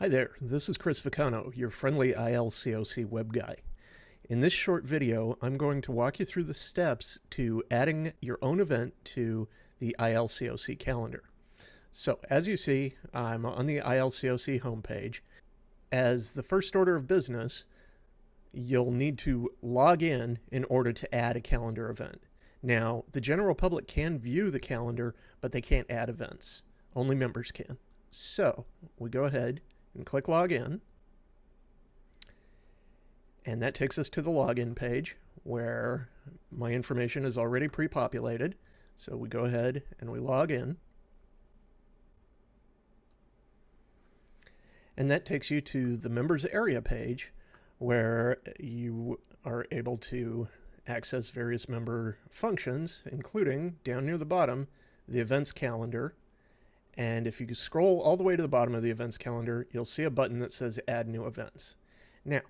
Hi there, this is Chris Vicano, your friendly IL-COC web guy. In this short video, I'm going to walk you through the steps to adding your own event to the IL-COC calendar. So as you see, I'm on the IL-COC homepage. As the first order of business, you'll need to log in order to add a calendar event. Now, the general public can view the calendar, but they can't add events. Only members can. So we go ahead and click login. And that takes us to the login page where my information is already pre-populated. So we go ahead and we log in. And that takes you to the members area page where you are able to access various member functions, including down near the bottom, the events calendar. And if you scroll all the way to the bottom of the events calendar, you'll see a button that says add new events. Now,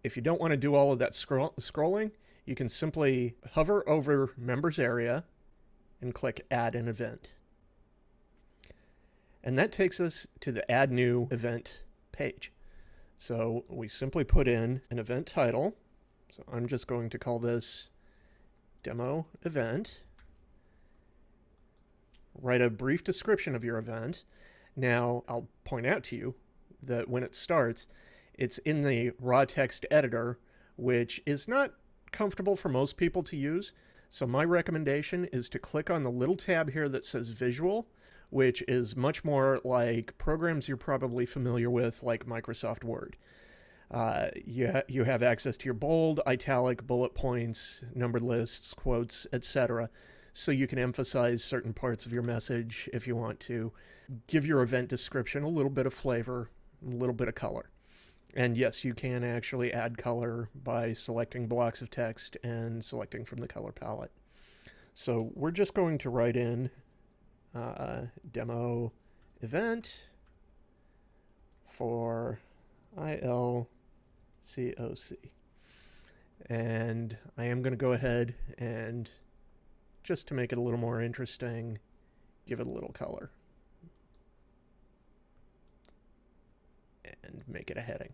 if you don't want to do all of that scrolling, you can simply hover over members area and click add an event. And that takes us to the add new event page. So we simply put in an event title. So I'm just going to call this demo event. Write a brief description of your event. Now, I'll point out to you that when it starts, it's in the raw text editor, which is not comfortable for most people to use. So my recommendation is to click on the little tab here that says visual, which is much more like programs you're probably familiar with, like Microsoft Word. You have access to your bold, italic, bullet points, numbered lists, quotes, etc. So you can emphasize certain parts of your message if you want to. Give your event description a little bit of flavor, a little bit of color. And yes, you can actually add color by selecting blocks of text and selecting from the color palette. So we're just going to write in demo event for IL-COC. And I am going to go ahead and, just to make it a little more interesting, give it a little color. And make it a heading.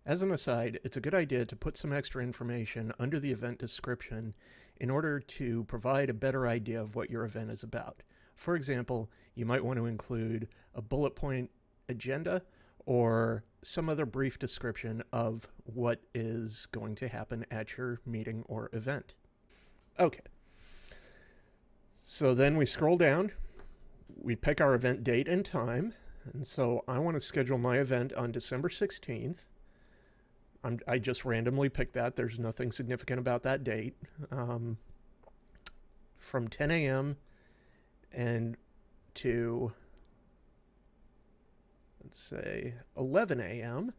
As an aside, it's a good idea to put some extra information under the event description in order to provide a better idea of what your event is about. For example, you might want to include a bullet point agenda or some other brief description of what is going to happen at your meeting or event. Okay. So then we scroll down, we pick our event date and time, and so I want to schedule my event on December 16th. I just randomly picked that. There's nothing significant about that date. From 10 a.m. and to, let's say, 11 a.m.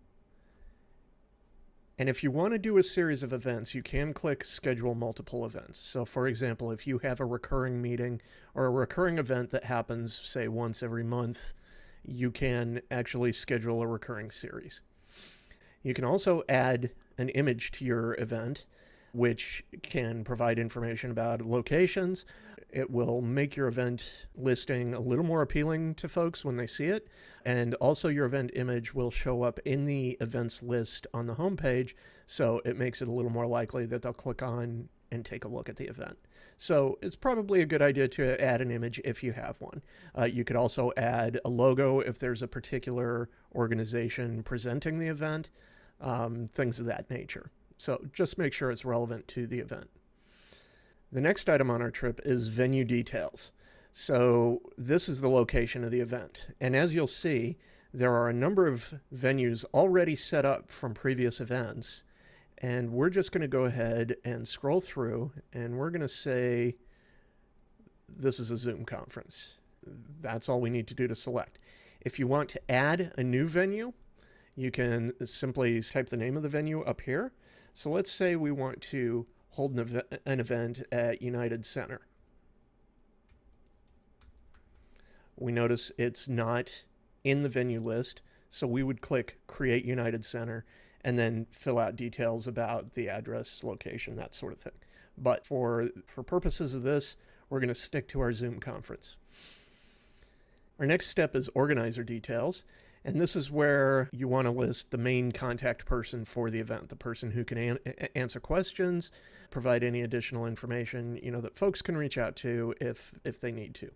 And if you want to do a series of events, you can click schedule multiple events. So for example, if you have a recurring meeting or a recurring event that happens, say, once every month, you can actually schedule a recurring series. You can also add an image to your event, which can provide information about locations. It will make your event listing a little more appealing to folks when they see it. And also your event image will show up in the events list on the homepage, so it makes it a little more likely that they'll click on and take a look at the event. So it's probably a good idea to add an image if you have one. You could also add a logo if there's a particular organization presenting the event, things of that nature. So just make sure it's relevant to the event. The next item on our trip is venue details. So this is the location of the event. And as you'll see, there are a number of venues already set up from previous events. And we're just going to go ahead and scroll through, and we're going to say this is a Zoom conference. That's all we need to do to select. If you want to add a new venue, you can simply type the name of the venue up here. So let's say we want to hold an event at United Center. We notice it's not in the venue list, so we would click Create United Center and then fill out details about the address, location, that sort of thing. But for purposes of this, we're going to stick to our Zoom conference. Our next step is organizer details. And this is where you want to list the main contact person for the event, the person who can answer questions, provide any additional information, that folks can reach out to if they need to.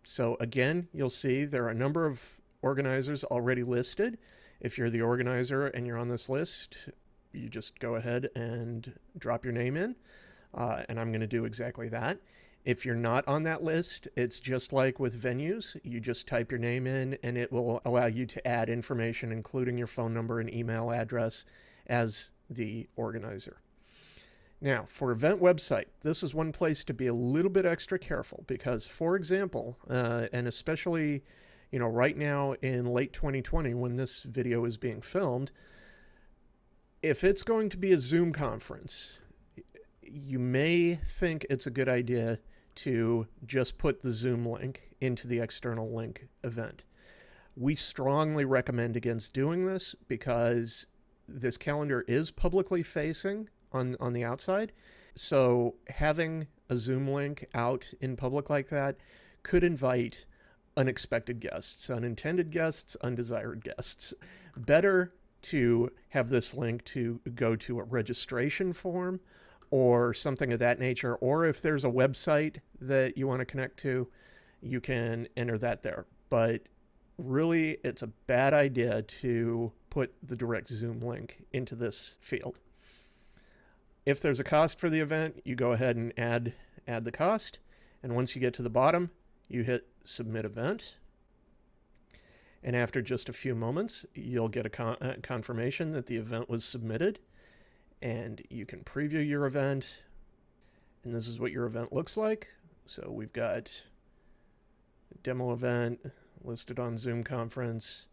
So again, you'll see there are a number of organizers already listed. If you're the organizer and you're on this list, you just go ahead and drop your name in, and I'm going to do exactly that. If you're not on that list, it's just like with venues. You just type your name in, and it will allow you to add information, including your phone number and email address, as the organizer. Now, for event website, this is one place to be a little bit extra careful because, for example, and especially, right now in late 2020 when this video is being filmed, if it's going to be a Zoom conference, you may think it's a good idea to just put the Zoom link into the external link event. We strongly recommend against doing this because this calendar is publicly facing on the outside. So having a Zoom link out in public like that could invite unexpected guests, unintended guests, undesired guests. Better to have this link to go to a registration form or something of that nature, or if there's a website that you want to connect to, you can enter that there. But really, it's a bad idea to put the direct Zoom link into this field. If there's a cost for the event, you go ahead and add the cost, and once you get to the bottom, you hit Submit Event. And after just a few moments, you'll get a confirmation that the event was submitted. And you can preview your event. And this is what your event looks like. So we've got a demo event listed on Zoom conference.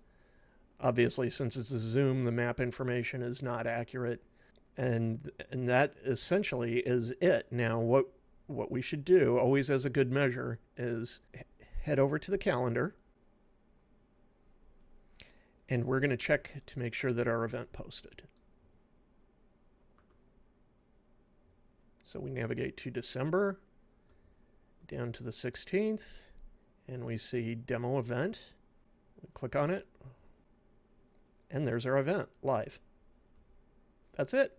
Obviously, since it's a Zoom, the map information is not accurate. And that essentially is it. Now, what we should do, always as a good measure, is head over to the calendar. And we're going to check to make sure that our event posted. So we navigate to December, down to the 16th, and we see Demo Event. We click on it, and there's our event live. That's it.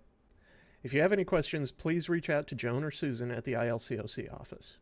If you have any questions, please reach out to Joan or Susan at the IL-COC office.